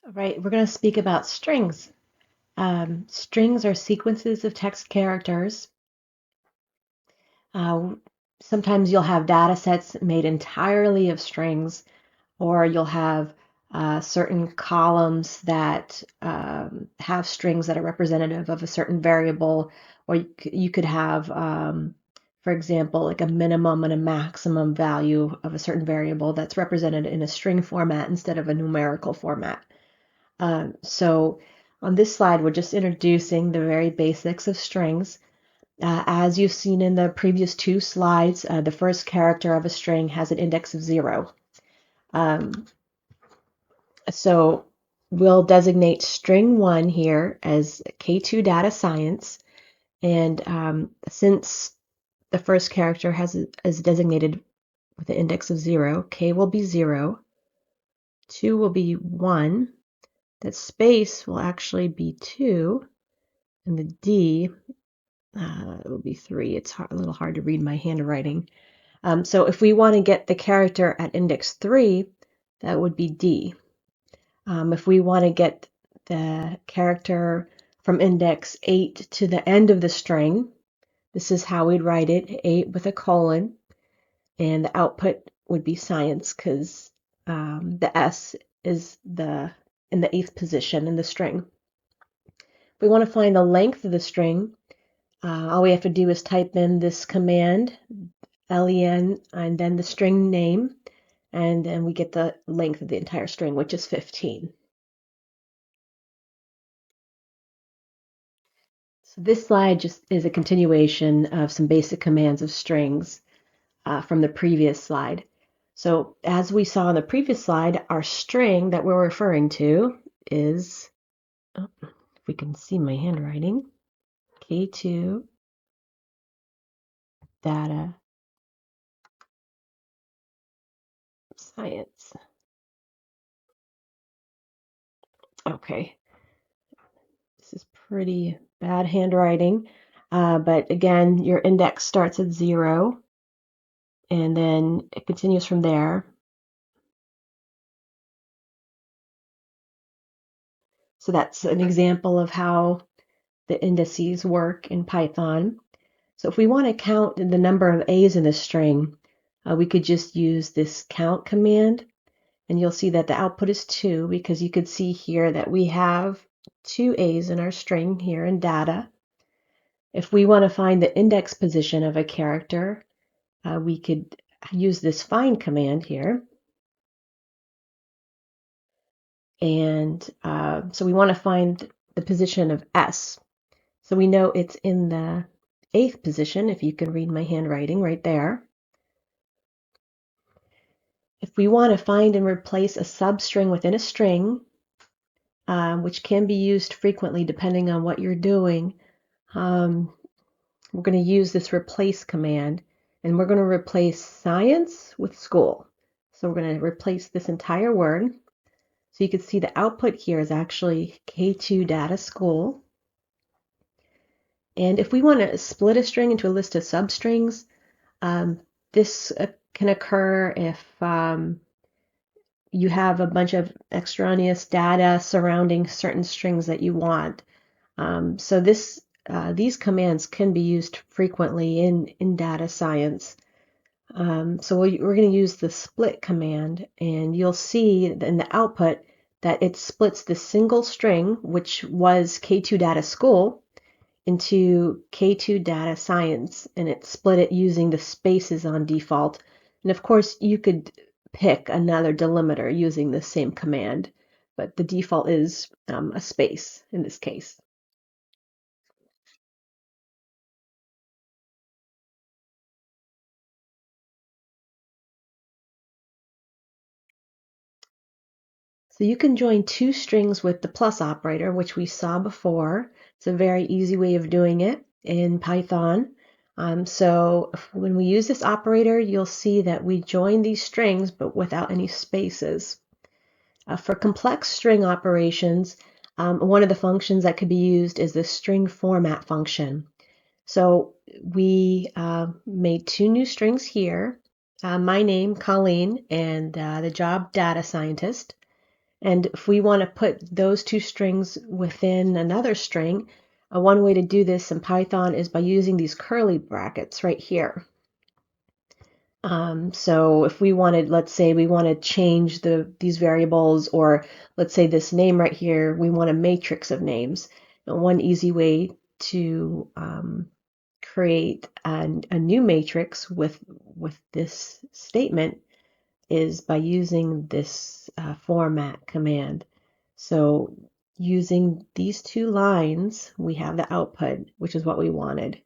All right, we're going to speak about strings. Strings are sequences of text characters. Uh, Sometimes you'll have data sets made entirely of strings, or you'll have certain columns that have strings that are representative of a certain variable, or you could have, for example, like a minimum and a maximum value of a certain variable that's represented in a string format instead of a numerical format. So on this slide, we're just introducing the very basics of strings. As you've seen in the previous two slides, the first character of a string has an index of 0. Um, so we'll designate string 1 here as K2 data science. And since the first character is designated with an index of 0, K will be 0, 2 will be 1, that space will actually be 2, and the D it will be 3. It's a little hard to read my handwriting. So if we want to get the character at index 3, that would be D. If we want to get the character from index 8 to the end of the string, this is how we'd write it, 8 with a colon, and the output would be science because the S is in the 8th position in the string. If we want to find the length of the string, all we have to do is type in this command, len, and then the string name, and then we get the length of the entire string, which is 15. So this slide just is a continuation of some basic commands of strings from the previous slide. So as we saw in the previous slide, our string that we're referring to is, oh, if we can see my handwriting, K2 data science. Okay, this is pretty bad handwriting, but again, your index starts at 0, and then it continues from there. So that's an example of how the indices work in Python. So if we want to count the number of A's in a string, we could just use this count command, and you'll see that the output is 2 because you could see here that we have 2 A's in our string here in data. If we want to find the index position of a character, we could use this find command here. And so we want to find the position of S. So we know it's in the 8th position, if you can read my handwriting right there. If we want to find and replace a substring within a string, which can be used frequently depending on what you're doing, we're going to use this replace command, and we're going to replace science with school. So we're going to replace this entire word. So you can see the output here is actually K2 data school. And if we want to split a string into a list of substrings, this can occur if you have a bunch of extraneous data surrounding certain strings that you want. So these commands can be used frequently in data science. So we're going to use the split command, and you'll see in the output that it splits the single string, which was K2 data school, into K2 data science, and it split it using the spaces on default. And of course, you could pick another delimiter using the same command, but the default is a space in this case. So you can join two strings with the plus operator, which we saw before. It's a very easy way of doing it in Python. So when we use this operator, you'll see that we join these strings, but without any spaces. For complex string operations, one of the functions that could be used is the str.format function. So we made two new strings here, my name, Colleen, and the job, data scientist. And if we want to put those two strings within another string, one way to do this in Python is by using these curly brackets right here. So if we wanted, let's say we want to change these variables, or let's say this name right here, we want a matrix of names. And one easy way to create a new matrix with this statement is by using this format command. So using these two lines, we have the output, which is what we wanted.